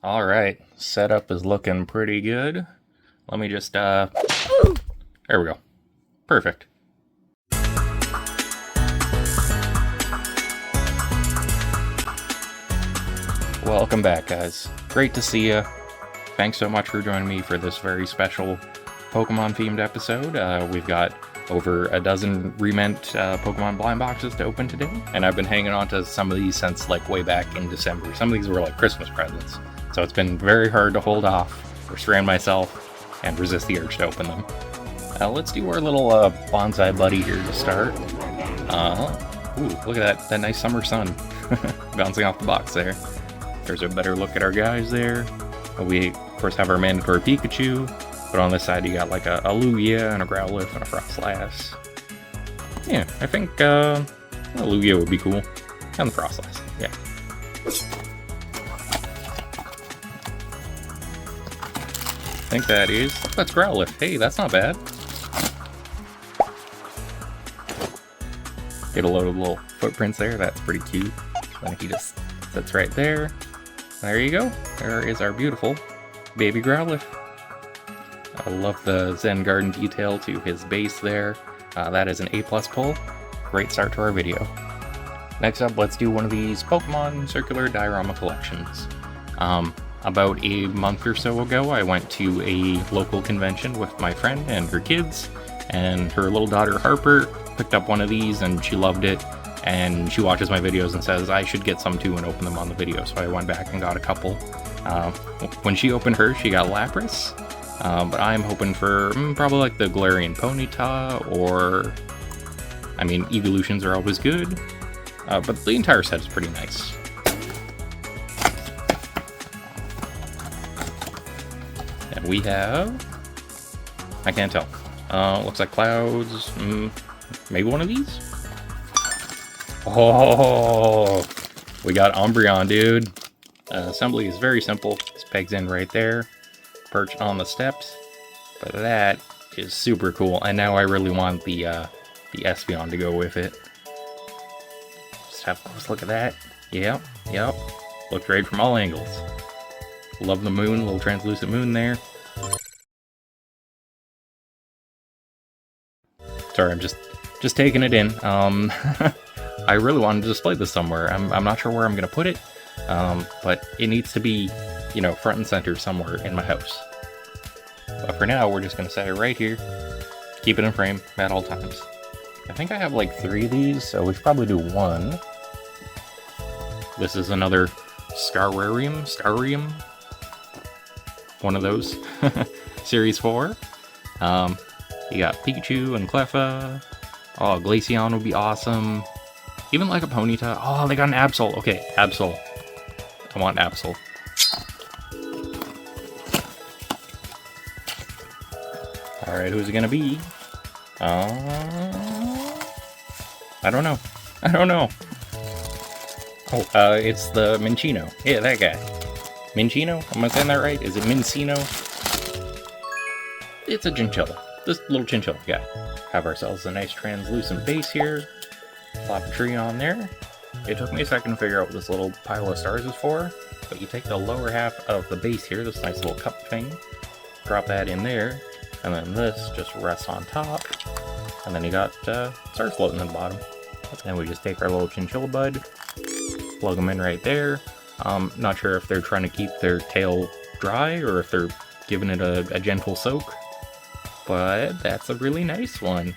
Alright, setup is looking pretty good. Let me just, there we go. Perfect. Welcome back, guys. Great to see ya. Thanks so much for joining me for this very special Pokemon-themed episode. We've got over a dozen Re-Ment Pokemon blind boxes to open today, and I've been hanging on to some of these since like way back in December. Some of these were like Christmas presents, so it's been very hard to hold off, restrain myself, and resist the urge to open them. Let's do our little bonsai buddy here to start. Ooh, look at that nice summer sun bouncing off the box there. There's a better look at our guys there. We, of course, have our mandatory Pikachu, but on this side you got like a Lugia and a Rowlet and a Froslass. Yeah, I think a Lugia would be cool. And the Froslass, yeah. I think that's Growlet. Hey, that's not bad. Get a load of little footprints there, that's pretty cute. Then he just sits right there. There you go. There is our beautiful baby Growlet. I love the Zen Garden detail to his base there. That is an A+ pull. Great start to our video. Next up, let's do one of these Pokemon circular diorama collections. About a month or so ago, I went to a local convention with my friend and her kids, and her little daughter Harper picked up one of these and she loved it. And she watches my videos and says I should get some too and open them on the video. So I went back and got a couple. When she opened hers, she got Lapras. But I'm hoping for probably like the Galarian Ponyta, or, I mean, evolutions are always good. But the entire set is pretty nice. And we have, I can't tell. Looks like Clouds. Maybe one of these? Oh, we got Umbreon, dude. Assembly is very simple. This pegs in right there, perched on the steps. But that is super cool. And now I really want the Espeon to go with it. Just have a close look at that. Yep. Looks great from all angles. Love the moon, little translucent moon there. Sorry, I'm just taking it in. I really wanted to display this somewhere. I'm not sure where I'm going to put it, but it needs to be, you know, front and center somewhere in my house. But for now, we're just going to set it right here, keep it in frame at all times. I think I have like 3 of these, so we should probably do one. This is another Starium, one of those, Series 4. You got Pikachu and Cleffa. Oh, Glaceon would be awesome. Even like a Ponyta. Oh, they got an Absol. Okay, Absol. I want Absol. Alright, who's it gonna be? I don't know. Oh, it's the Minccino. Yeah, that guy. Minccino? Am I saying that right? Is it Mincino? It's a chinchilla. This little chinchilla guy. Have ourselves a nice translucent base here. Plop a tree on there. It took me a second to figure out what this little pile of stars is for, but you take the lower half of the base here, this nice little cup thing, drop that in there, and then this just rests on top, and then you got stars floating in the bottom. And we just take our little chinchilla bud, plug them in right there. Not sure if they're trying to keep their tail dry or if they're giving it a gentle soak, but that's a really nice one.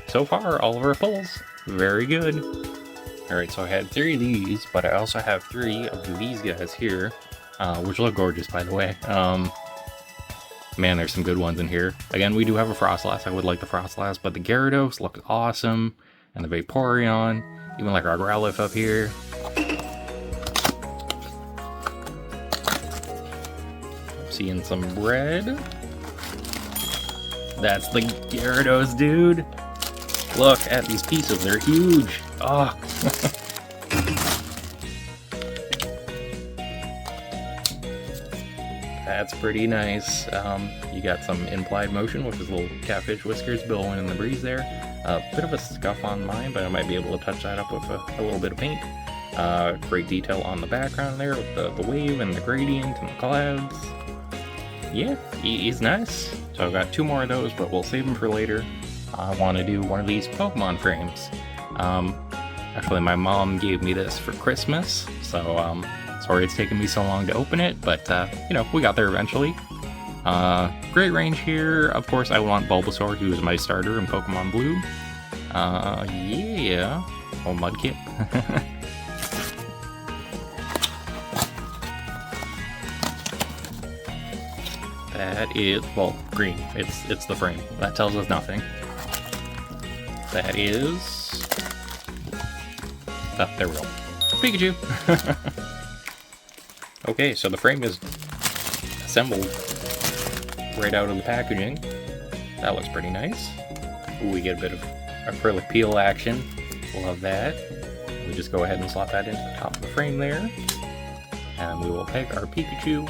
So far, all of our pulls, very good. Alright, so I had 3 of these, but I also have 3 of these guys here, which look gorgeous, by the way. Man, there's some good ones in here. Again, we do have a Froslass. I would like the Froslass, but the Gyarados look awesome, and the Vaporeon, even like our Growlithe up here. I'm seeing some red. That's the Gyarados, dude. Look at these pieces, they're huge. Oh. That's pretty nice. You got some implied motion with his little catfish whiskers billowing in the breeze there. A bit of a scuff on mine, but I might be able to touch that up with a little bit of paint. Great detail on the background there with the wave and the gradient and the clouds. Yeah, he's nice. So I've got 2 more of those, but we'll save them for later. I want to do one of these Pokemon frames. Actually, my mom gave me this for Christmas, so sorry it's taken me so long to open it, but you know, we got there eventually. Great range here. Of course, I want Bulbasaur, who is my starter in Pokemon Blue. Yeah. Oh, Mudkip. That is, well, green. It's the frame. That tells us nothing. That is... Oh, there we go. Pikachu! Okay, so the frame is assembled right out of the packaging. That looks pretty nice. Ooh, we get a bit of acrylic peel action. Love that. We just go ahead and slot that into the top of the frame there. And we will peg our Pikachu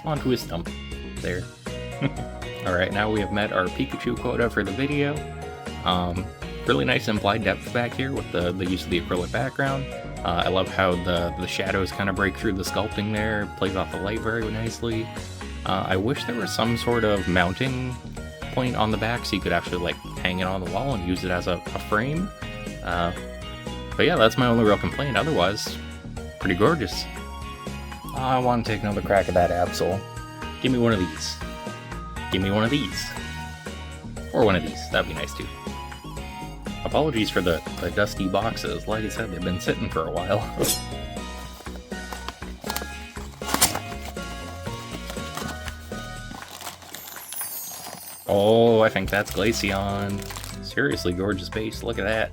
onto his stump. There. Alright, now we have met our Pikachu quota for the video. Really nice implied depth back here with the use of the acrylic background. I love how the shadows kind of break through the sculpting there. It plays off the light very nicely. I wish there was some sort of mounting point on the back so you could actually like hang it on the wall and use it as a frame. But yeah, that's my only real complaint. Otherwise, pretty gorgeous. I want to take another crack at that Absol. Give me one of these. Give me one of these. Or one of these. That'd be nice too. Apologies for the dusty boxes. Like I said, they've been sitting for a while. Oh, I think that's Glaceon. Seriously gorgeous base. Look at that.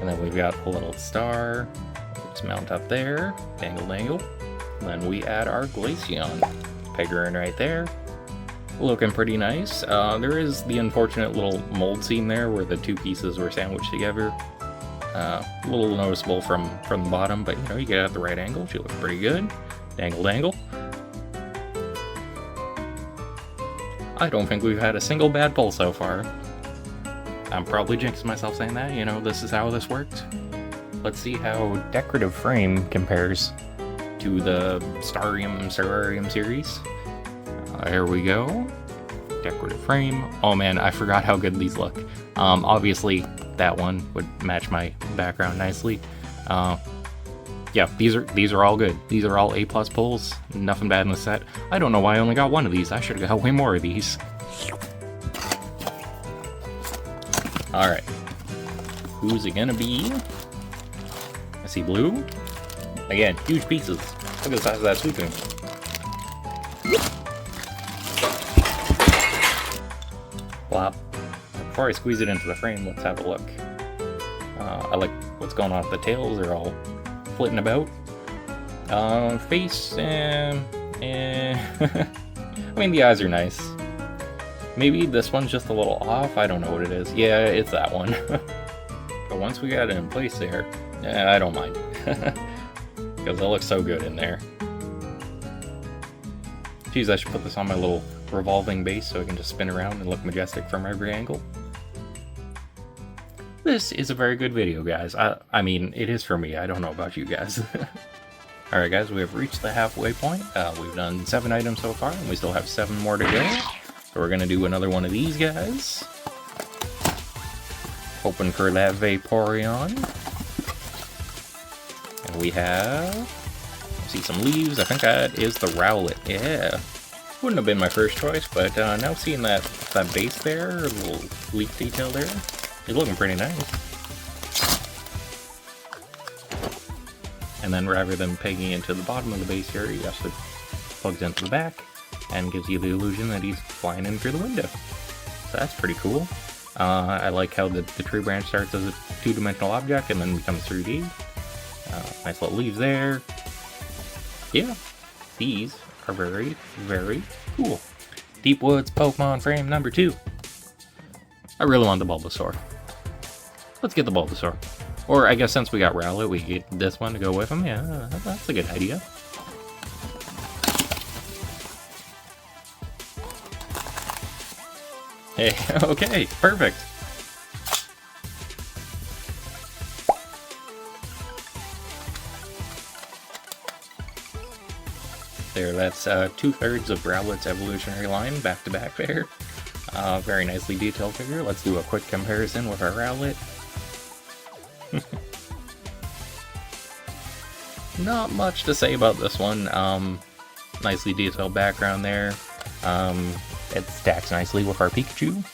And then we've got a little star. Let's mount up there. Dangle, dangle. Then we add our Glaceon. Peg her in right there. Looking pretty nice. There is the unfortunate little mold seam there where the 2 pieces were sandwiched together. A little noticeable from the bottom, but you know, you get it at the right angle. She looks pretty good. Dangle, dangle. I don't think we've had a single bad pull so far. I'm probably jinxing myself saying that. You know, this is how this worked. Let's see how Decorative Frame compares to the Starium series. Here we go. Decorative Frame. Oh man, I forgot how good these look. Obviously, that one would match my background nicely. Yeah, these are all good. These are all A+ pulls. Nothing bad in the set. I don't know why I only got one of these. I should have got way more of these. Alright. Who's it gonna be? I see blue. Again, huge pieces. Look at the size of that Suicune. Plop. Before I squeeze it into the frame, let's have a look. I like what's going on with the tails. They're all flitting about. Face, I mean, the eyes are nice. Maybe this one's just a little off. I don't know what it is. Yeah, it's that one. But once we got it in place there, I don't mind. Because it looks so good in there. Geez, I should put this on my little revolving base so I can just spin around and look majestic from every angle. This is a very good video, guys. I mean, it is for me. I don't know about you guys. Alright guys, we have reached the halfway point. We've done 7 items so far, and we still have 7 more to go. So we're gonna do another one of these guys. Hoping for that Vaporeon. And we have... I see some leaves. I think that is the Rowlet. Yeah. Wouldn't have been my first choice, but now seeing that base there, a little leaf detail there, it's looking pretty nice. And then rather than pegging into the bottom of the base here, he actually plugs into the back and gives you the illusion that he's flying in through the window. So that's pretty cool. I like how the tree branch starts as a 2-dimensional object and then becomes 3D. Nice little leaves there. Yeah, these are very, very cool. Deep Woods Pokemon frame number 2. I really want the Bulbasaur. Let's get the Bulbasaur. Or I guess since we got Rowlet, we get this one to go with him. Yeah, that's a good idea. Hey, okay, perfect. There, that's 2/3 of Rowlet's evolutionary line back to back there. Very nicely detailed figure. Let's do a quick comparison with our Rowlet. Not much to say about this one. Nicely detailed background there. It stacks nicely with our Pikachu.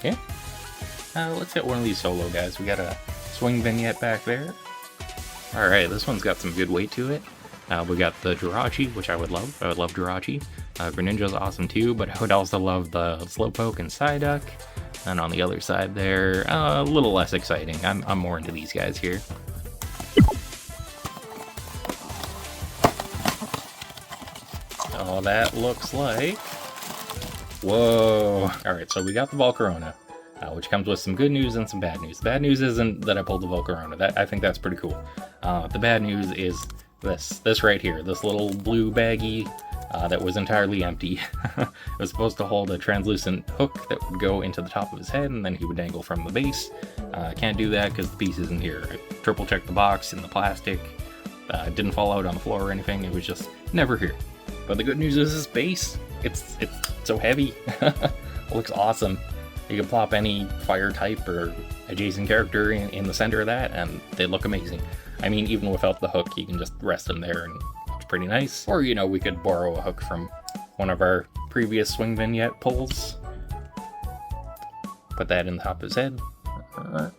Yeah. Let's get one of these solo guys. We got a swing vignette back there. Alright, this one's got some good weight to it. We got the Jirachi, which I would love. I would love Jirachi. Greninja's awesome too, but I would also love the Slowpoke and Psyduck. And on the other side there, a little less exciting. I'm more into these guys here. Oh, that looks like... Whoa! Alright, so we got the Volcarona, which comes with some good news and some bad news. The bad news isn't that I pulled the Volcarona. I think that's pretty cool. The bad news is this right here, this little blue baggie that was entirely empty. It was supposed to hold a translucent hook that would go into the top of his head, and then he would dangle from the base. Can't do that because the piece isn't here. I triple checked the box and the plastic. It didn't fall out on the floor or anything. It was just never here. But the good news is this base. It's so heavy. It looks awesome. You can plop any fire type or adjacent character in the center of that, and they look amazing. I mean, even without the hook, you can just rest them there, and it's pretty nice. Or, you know, we could borrow a hook from one of our previous swing vignette pulls. Put that in the top of his head. And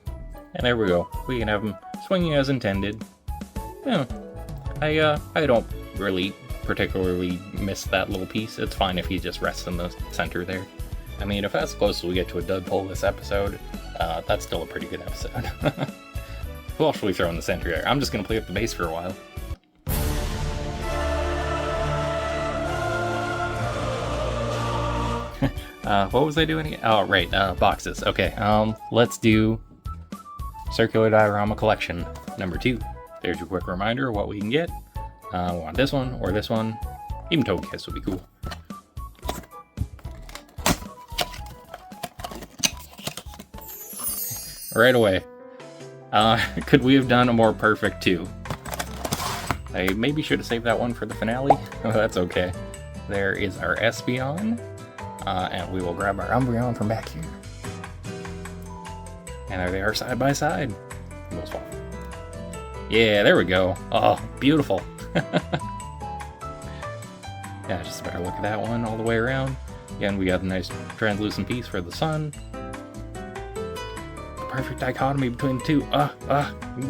there we go. We can have him swinging as intended. Yeah, I don't really particularly miss that little piece. It's fine if he just rests in the center there. I mean, if that's as close as we get to a dud pull this episode, that's still a pretty good episode. Who else should we throw in the center there? I'm just going to play up the base for a while. What was I doing again? Oh, right, boxes. Okay, let's do Circular Diorama Collection number 2. There's your quick reminder of what we can get. We want this one, or this one. Even Togekiss would be cool. Right away. Could we have done a more perfect 2? I maybe should have saved that one for the finale. Oh, that's okay. There is our Espeon. And we will grab our Umbreon from back here. And there they are side by side. Most fun. Yeah, there we go. Oh, beautiful. Yeah, just a better look at that one all the way around. Again, we got a nice translucent piece for the sun. The perfect dichotomy between the two.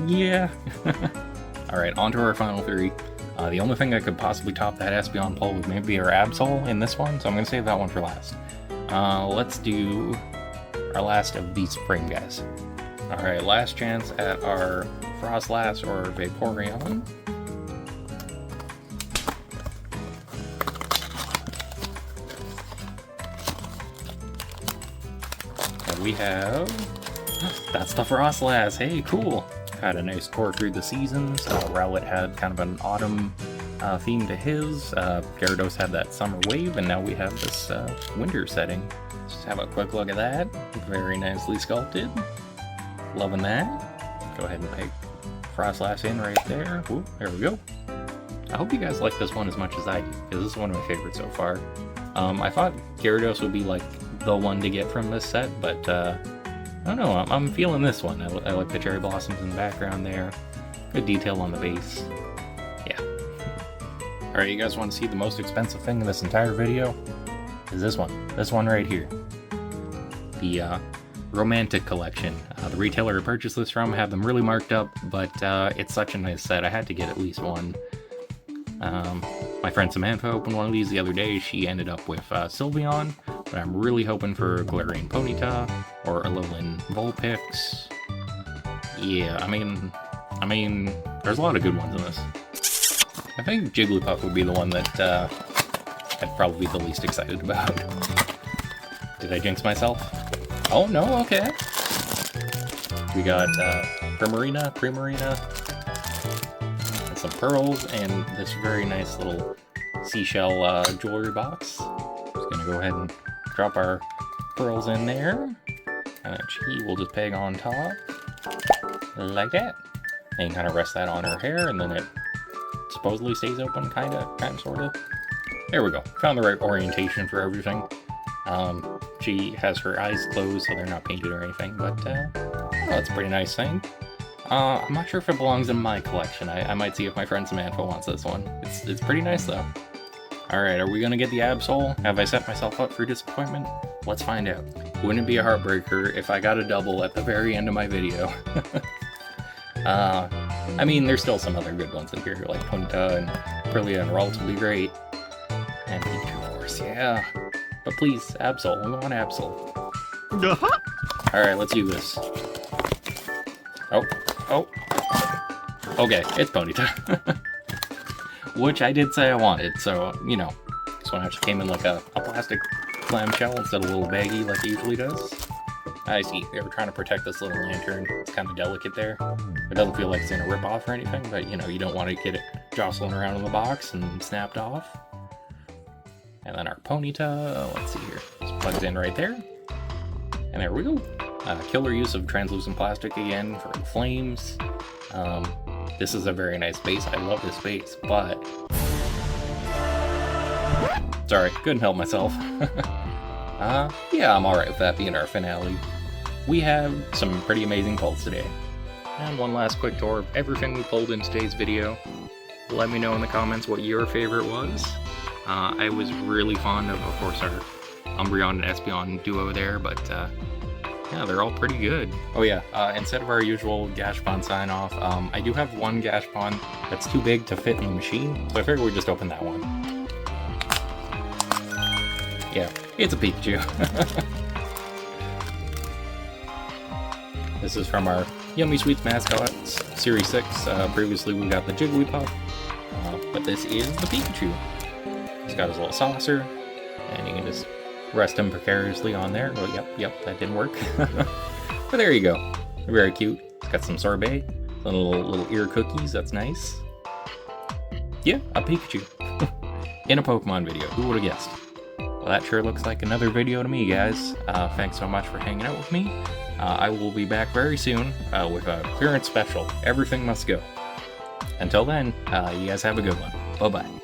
Yeah. Alright, on to our final 3. The only thing that could possibly top that Espeon pull would maybe our Absol in this one, so I'm going to save that one for last. Let's do our last of these frame guys. Alright, last chance at our Froslass or Vaporeon. And we have... That's the Froslass! Hey, cool! Had a nice tour through the seasons. Rowlet had kind of an autumn theme to his. Gyarados had that summer wave, and now we have this winter setting. Just have a quick look at that. Very nicely sculpted. Loving that. Go ahead and pick Froslass in right there. Ooh, there we go. I hope you guys like this one as much as I do, because this is one of my favorites so far. I thought Gyarados would be like the one to get from this set, but I don't know, I'm feeling this one. I like the cherry blossoms in the background there. Good detail on the base. Yeah. Alright, you guys want to see the most expensive thing in this entire video? Is this one. This one right here. The Romantic Collection. The retailer I purchased this from had them really marked up, but it's such a nice set. I had to get at least one. My friend Samantha opened one of these the other day. She ended up with Sylveon, but I'm really hoping for Galarian Ponyta or Alolan Vulpix. Yeah, I mean, there's a lot of good ones in this. I think Jigglypuff would be the one that I'd probably be the least excited about. Did I jinx myself? Oh no, okay. We got Primarina, and some pearls, and this very nice little seashell jewelry box. Just gonna go ahead and drop our pearls in there, and she will just peg on top, like that. And kind of rest that on her hair, and then it supposedly stays open, kinda, sorta. There we go. Found the right orientation for everything. She has her eyes closed, so they're not painted or anything, but oh, that's a pretty nice thing. I'm not sure if it belongs in my collection. I might see if my friend Samantha wants this one. It's pretty nice, though. Alright, are we gonna get the Absol? Have I set myself up for disappointment? Let's find out. Wouldn't it be a heartbreaker if I got a double at the very end of my video? I mean, there's still some other good ones in here, like Punta and Prillia and Rowlet will be great. And Pikachu, of course, yeah. But please, Absol. We want Absol. Alright, let's do this. Oh. Okay, it's Ponyta. Which I did say I wanted, so, you know. This one actually came in like a plastic clamshell instead of a little baggie like it usually does. I see, they were trying to protect this little lantern. It's kind of delicate there. It doesn't feel like it's gonna rip off or anything, but, you know, you don't want to get it jostling around in the box and snapped off. And then our Ponyta, let's see here. Just plugs in right there. And there we go. Killer use of translucent plastic again for the flames. This is a very nice base. I love this base, but... Sorry, couldn't help myself. Yeah, I'm alright with that being our finale. We have some pretty amazing pulls today. And one last quick tour of everything we pulled in today's video. Let me know in the comments what your favorite was. I was really fond of course, our Umbreon and Espeon duo there, but yeah, they're all pretty good. Oh yeah, instead of our usual Gashpon sign-off, I do have one Gashpon that's too big to fit in the machine, so I figured we'd just open that one. Yeah, it's a Pikachu. This is from our Yummy Sweets Mascots Series 6. Previously we got the Jigglypuff, but this is the Pikachu. He's got his little saucer, and you can just rest him precariously on there. Oh, yep, that didn't work. But there you go. Very cute. It's got some sorbet, little ear cookies. That's nice. Yeah, a Pikachu in a Pokemon video. Who would have guessed? Well, that sure looks like another video to me, guys. Thanks so much for hanging out with me. I will be back very soon with a clearance special. Everything must go. Until then, you guys have a good one. Bye-bye.